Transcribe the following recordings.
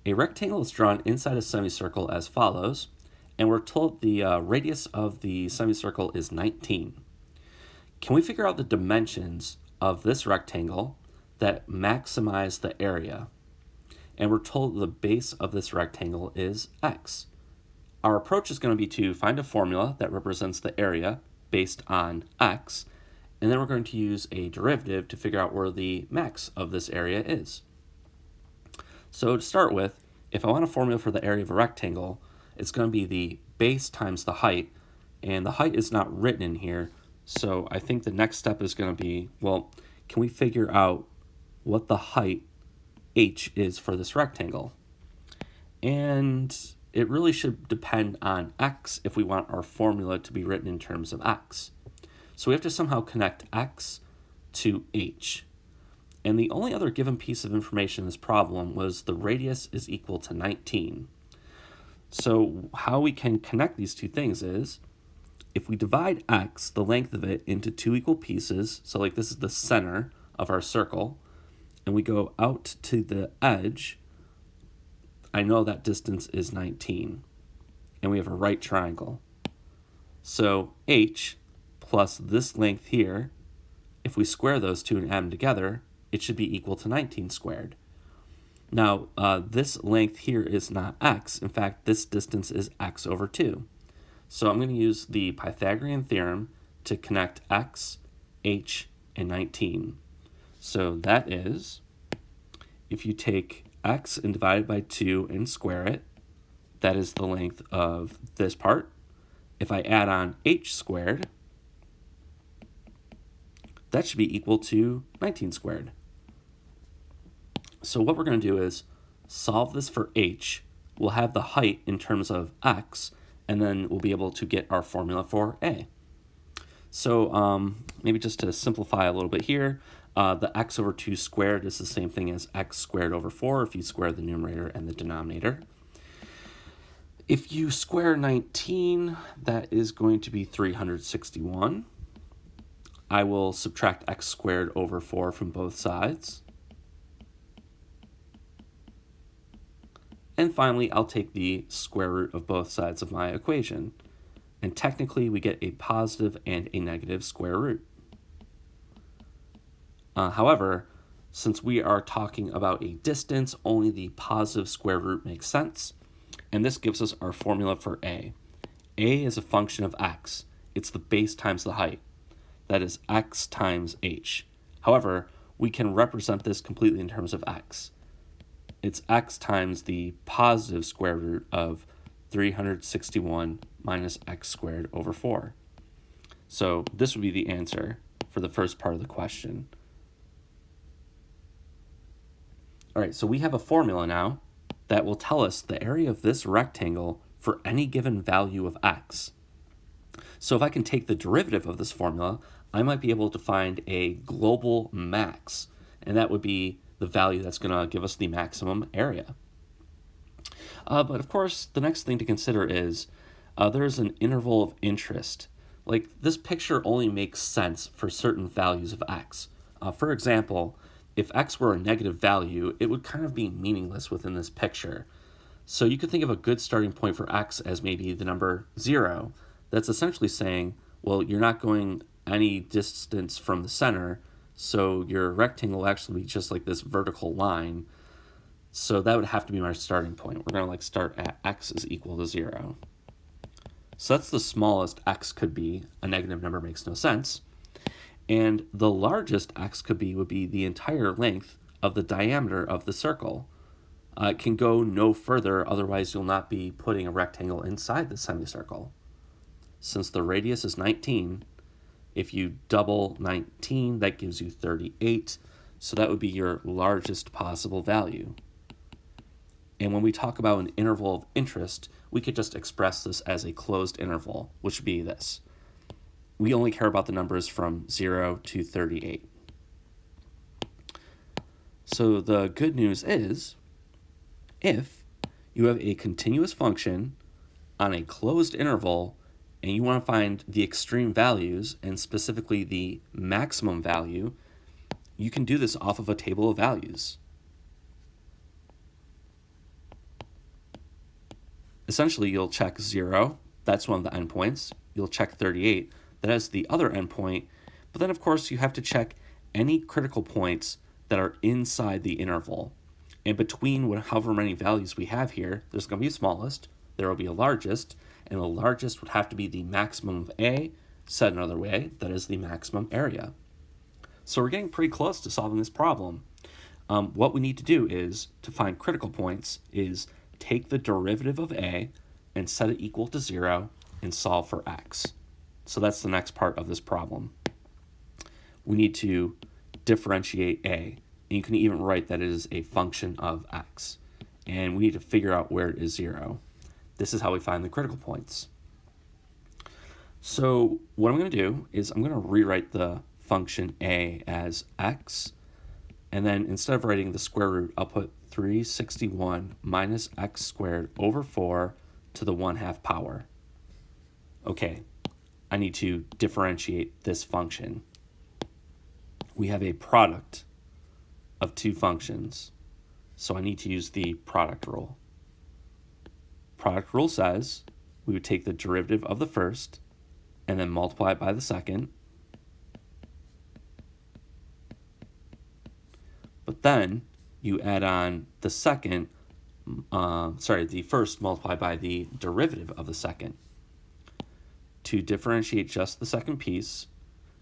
A rectangle is drawn inside a semicircle as follows, and we're told the radius of the semicircle is 19. Can we figure out the dimensions of this rectangle that maximize the area? And we're told the base of this rectangle is x. Our approach is going to be to find a formula that represents the area based on x, and then we're going to use a derivative to figure out where the max of this area is. So to start with, if I want a formula for the area of a rectangle, it's going to be the base times the height, and the height is not written in here, so I think the next step is going to be, well, can we figure out what the height h is for this rectangle? And it really should depend on x if we want our formula to be written in terms of x. So we have to somehow connect x to h. And the only other given piece of information in this problem was the radius is equal to 19. So how we can connect these two things is, if we divide x, the length of it, into two equal pieces, so like this is the center of our circle, and we go out to the edge, I know that distance is 19, and we have a right triangle. So h plus this length here, if we square those two and add them together, it should be equal to 19 squared. Now, this length here is not x. In fact, this distance is x over 2. So I'm going to use the Pythagorean Theorem to connect x, h, and 19. So that is, if you take x and divide it by 2 and square it, that is the length of this part. If I add on h squared, that should be equal to 19 squared. So what we're going to do is solve this for h. We'll have the height in terms of x, and then we'll be able to get our formula for a. So maybe just to simplify a little bit here, the x over 2 squared is the same thing as x squared over 4 if you square the numerator and the denominator. If you square 19, that is going to be 361. I will subtract x squared over 4 from both sides. And finally, I'll take the square root of both sides of my equation. And technically, we get a positive and a negative square root. However, since we are talking about a distance, only the positive square root makes sense. And this gives us our formula for a. A is a function of x. It's the base times the height. That is x times h. However, we can represent this completely in terms of x. It's x times the positive square root of 361 minus x squared over 4. So this would be the answer for the first part of the question. All right, so we have a formula now that will tell us the area of this rectangle for any given value of x. So if I can take the derivative of this formula, I might be able to find a global max, and that would be the value that's going to give us the maximum area. But of course, the next thing to consider is there's an interval of interest. Like, this picture only makes sense for certain values of x. For example, if x were a negative value, it would kind of be meaningless within this picture. So you could think of a good starting point for x as maybe the number 0. That's essentially saying, well, you're not going any distance from the center, so your rectangle will actually be just like this vertical line. So that would have to be my starting point. We're going to start at x is equal to 0. So that's the smallest x could be. A negative number makes no sense. And the largest x could be would be the entire length of the diameter of the circle. It can go no further, otherwise you'll not be putting a rectangle inside the semicircle. Since the radius is 19, if you double 19, that gives you 38. So that would be your largest possible value. And when we talk about an interval of interest, we could just express this as a closed interval, which would be this. We only care about the numbers from 0 to 38. So the good news is, if you have a continuous function on a closed interval, and you want to find the extreme values, and specifically the maximum value, you can do this off of a table of values. essentially you'll check 0, that's one of the endpoints. You'll check 38, that is the other endpoint. But then, of course, you have to check any critical points that are inside the interval. And between however many values we have here, there's going to be a smallest, there will be a largest, and the largest would have to be the maximum of A, said another way, that is the maximum area. So we're getting pretty close to solving this problem. What we need to do is, to find critical points, is take the derivative of A and set it equal to 0 and solve for x. So that's the next part of this problem. We need to differentiate A, and you can even write that it is a function of x. And we need to figure out where it is 0. This is how we find the critical points. So what I'm going to do is I'm going to rewrite the function A as x, and then instead of writing the square root, I'll put 361 minus x squared over 4 to the 1/2 power. Okay, I need to differentiate this function. We have a product of two functions, so I need to use the product rule. Product rule says we would take the derivative of the first and then multiply it by the second. But then you add on the second, the first multiplied by the derivative of the second. To differentiate just the second piece,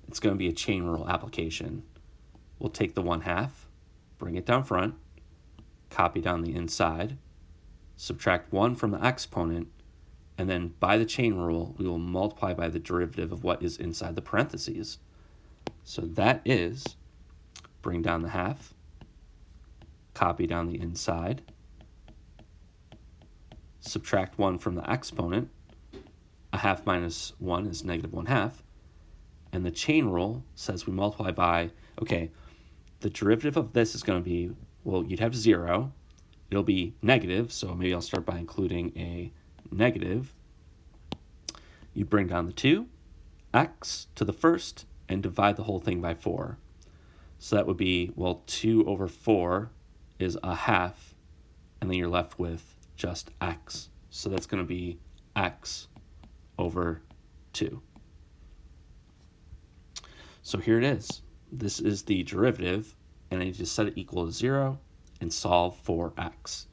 it's going to be a chain rule application. We'll take the 1/2, bring it down front, copy down the inside, subtract 1 from the exponent, and then by the chain rule, we will multiply by the derivative of what is inside the parentheses. So that is, bring down the 1/2, copy down the inside, subtract 1 from the exponent, 1/2 minus 1 is negative 1/2, and the chain rule says we multiply by, okay, the derivative of this is going to be, well, you'd have 0, it'll be negative, so maybe I'll start by including a negative. You bring down the 2, x to the first, and divide the whole thing by 4. So that would be, well, 2 over 4 is 1/2, and then you're left with just x. So that's going to be x over 2. So here it is. This is the derivative, and I need to set it equal to 0 and solve for x.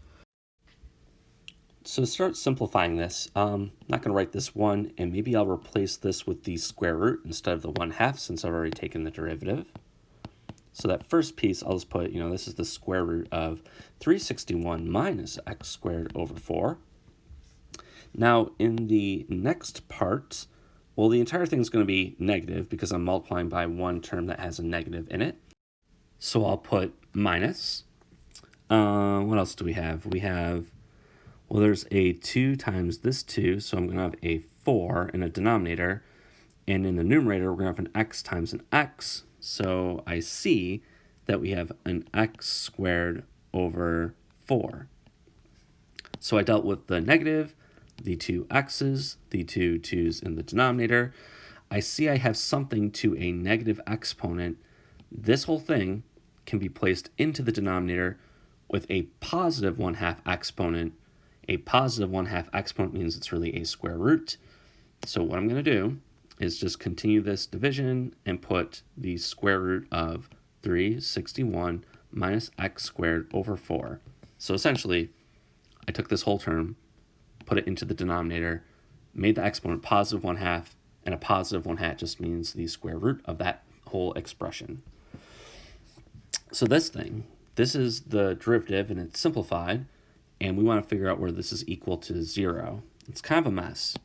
So to start simplifying this, I'm not going to write this 1, and maybe I'll replace this with the square root instead of the 1/2 since I've already taken the derivative. So that first piece, I'll just put, this is the square root of 361 minus x squared over 4. Now, in the next part, well, the entire thing is going to be negative because I'm multiplying by one term that has a negative in it. So I'll put minus. What else do we have? We have, well, there's a 2 times this 2, so I'm going to have a 4 in a denominator. And in the numerator, we're going to have an x times an x. So I see that we have an x squared over 4. So I dealt with the negative, the 2 x's, the 2 2's in the denominator. I see I have something to a negative exponent. This whole thing can be placed into the denominator with a positive 1/2 exponent. A positive 1/2 exponent means it's really a square root. So what I'm going to do is just continue this division and put the square root of 361 minus x squared over 4. So essentially, I took this whole term, put it into the denominator, made the exponent positive 1/2, and a positive 1/2 just means the square root of that whole expression. So this is the derivative, and it's simplified, and we want to figure out where this is equal to 0. It's kind of a mess.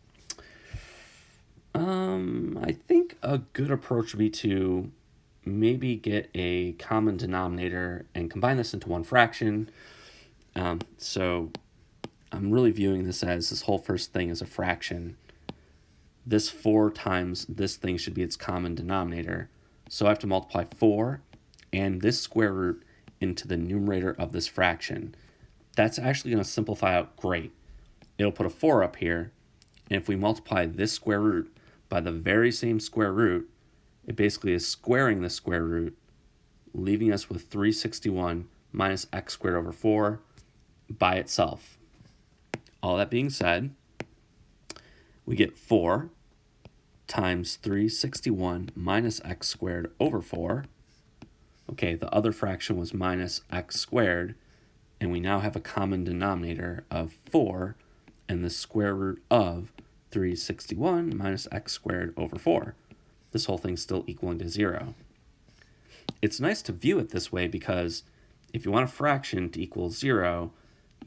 I think a good approach would be to maybe get a common denominator and combine this into one fraction. So I'm really viewing this as this whole first thing as a fraction. This 4 times this thing should be its common denominator. So I have to multiply 4 and this square root into the numerator of this fraction. That's actually going to simplify out great. It'll put a 4 up here, and if we multiply this square root by the very same square root, it basically is squaring the square root, leaving us with 361 minus x squared over 4 by itself. All that being said, we get 4 times 361 minus x squared over 4. Okay, the other fraction was minus x squared, and we now have a common denominator of 4 and the square root of 361 minus x squared over 4. This whole thing's still equaling to 0. It's nice to view it this way because if you want a fraction to equal 0,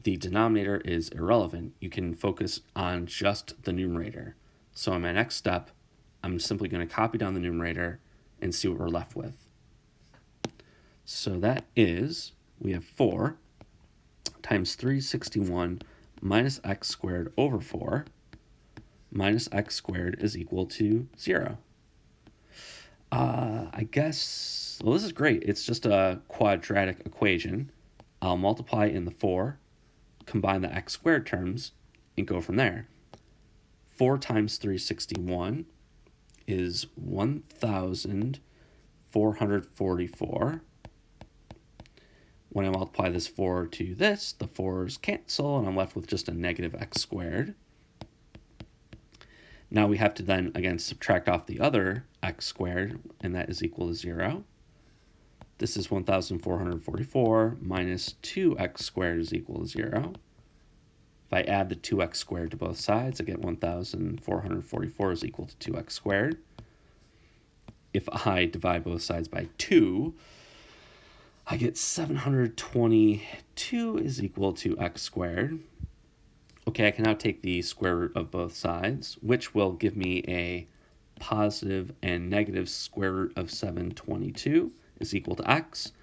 the denominator is irrelevant. You can focus on just the numerator. So in my next step, I'm simply going to copy down the numerator and see what we're left with. So that is, we have 4 times 361 minus x squared over 4 minus x squared is equal to 0. I guess, well, this is great. It's just a quadratic equation. I'll multiply in the 4, combine the x squared terms, and go from there. 4 times 361 is 1,444. When I multiply this 4 to this, the 4's cancel, and I'm left with just a negative x squared. Now we have to then, again, subtract off the other x squared, and that is equal to 0. This is 1,444 minus 2x squared is equal to 0. If I add the 2x squared to both sides, I get 1,444 is equal to 2x squared. If I divide both sides by 2, I get 722 is equal to x squared. Okay, I can now take the square root of both sides, which will give me a positive and negative square root of 722 is equal to x.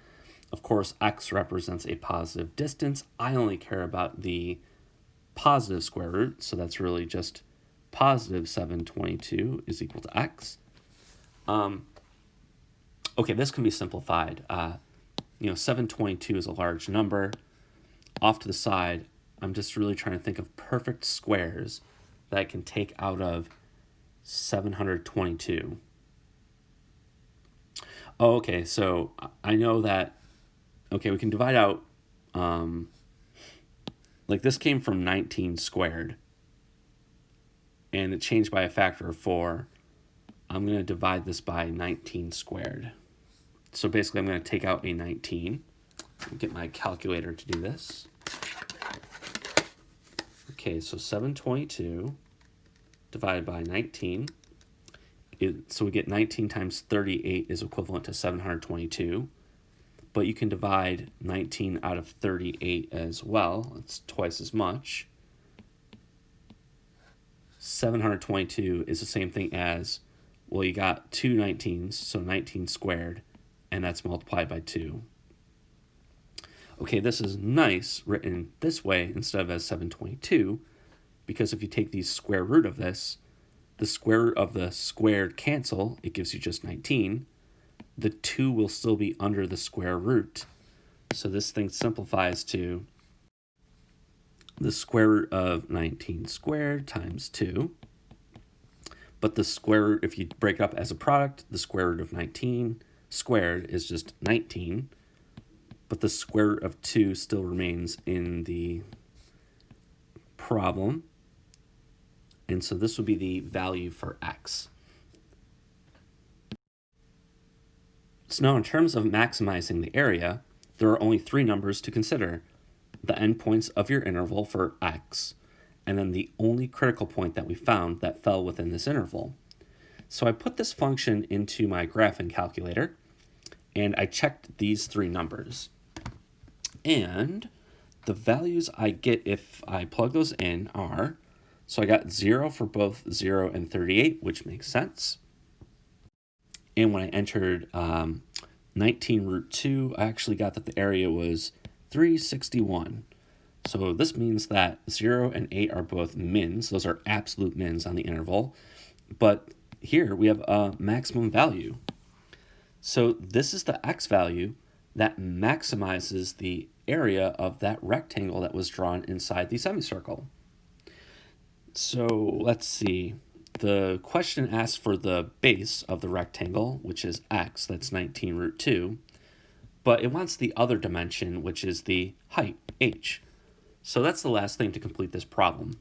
Of course, x represents a positive distance. I only care about the positive square root, so that's really just positive 722 is equal to x. Okay, this can be simplified. 722 is a large number. Off to the side, I'm just really trying to think of perfect squares that I can take out of 722. Oh, okay, so I know that, okay, we can divide out, like this came from 19 squared, and it changed by a factor of 4. I'm going to divide this by 19 squared. So basically I'm going to take out a 19. I'll get my calculator to do this. Okay, so 722 divided by 19. So we get 19 times 38 is equivalent to 722. But you can divide 19 out of 38 as well. It's twice as much. 722 is the same thing as, well, you got two 19s, so 19 squared, and that's multiplied by 2. Okay, this is nice written this way instead of as 722, because if you take the square root of this, the square root of the squared cancel, it gives you just 19. The 2 will still be under the square root. So this thing simplifies to the square root of 19 squared times 2. But the square root, if you break it up as a product, the square root of 19 squared is just 19. But the square root of 2 still remains in the problem. And so this would be the value for x. So now in terms of maximizing the area, there are only 3 numbers to consider. The endpoints of your interval for x, and then the only critical point that we found that fell within this interval. So I put this function into my graphing calculator, and I checked these 3 numbers. And the values I get if I plug those in are, so I got 0 for both 0 and 38, which makes sense. And when I entered 19 root 2, I actually got that the area was 361. So this means that 0 and 8 are both mins. Those are absolute mins on the interval. But here we have a maximum value. So this is the x value that maximizes the area of that rectangle that was drawn inside the semicircle. So let's see. The question asks for the base of the rectangle, which is x, that's 19 root 2, but it wants the other dimension, which is the height, h. So that's the last thing to complete this problem.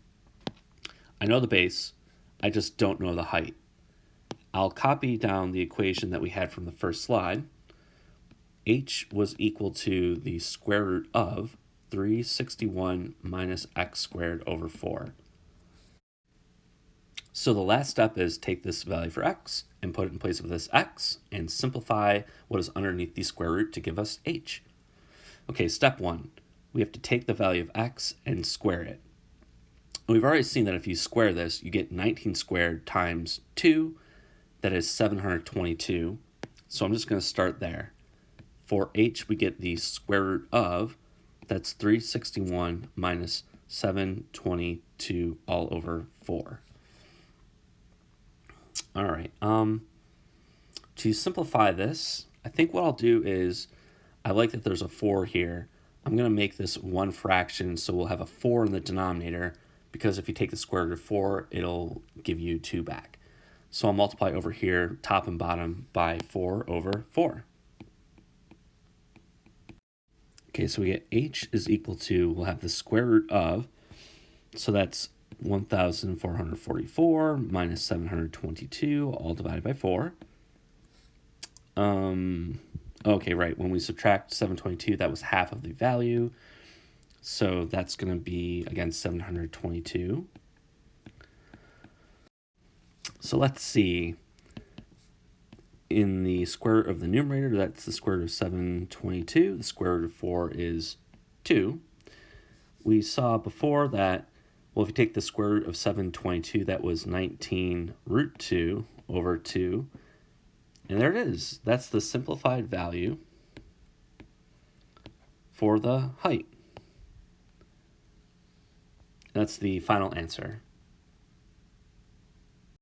I know the base, I just don't know the height. I'll copy down the equation that we had from the first slide. H was equal to the square root of 361 minus x squared over 4. So the last step is take this value for x and put it in place of this x and simplify what is underneath the square root to give us h. Okay, step 1. We have to take the value of x and square it. We've already seen that if you square this, you get 19 squared times 2, that is 722. So I'm just going to start there. For h, we get the square root of, that's 361 minus 722 all over 4. All right, to simplify this, I think what I'll do is, I like that there's a 4 here. I'm going to make this one fraction, so we'll have a 4 in the denominator, because if you take the square root of 4, it'll give you 2 back. So I'll multiply over here, top and bottom, by 4 over 4. Okay, so we get h is equal to, we'll have the square root of, so that's 1,444 minus 722, all divided by 4. Okay, right, when we subtract 722, that was half of the value. So that's going to be, again, 722. So let's see. In the square root of the numerator, that's the square root of 722. The square root of 4 is 2. We saw before that, well, if you take the square root of 722, that was 19 root 2 over 2. And there it is. That's the simplified value for the height. That's the final answer.